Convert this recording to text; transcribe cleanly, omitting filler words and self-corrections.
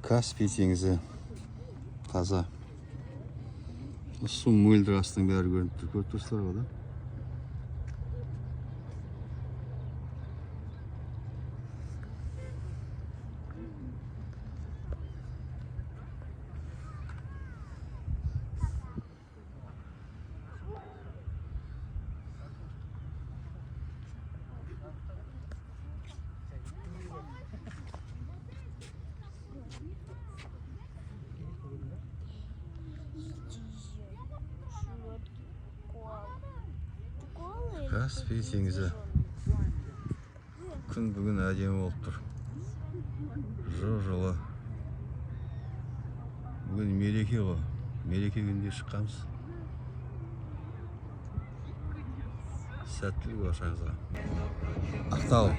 Каспий теңізі таза. Су мөлдір астың бәрі көрініп тұр. Көріп тұрсыздар ғой да? Каспий теңізі. Күн бүгін әдемі болып тұр. Жылы. Бүгін мереке ғой. Мереке күнде шыққанбыз. Сәттілік баршаңызға. Ақтау.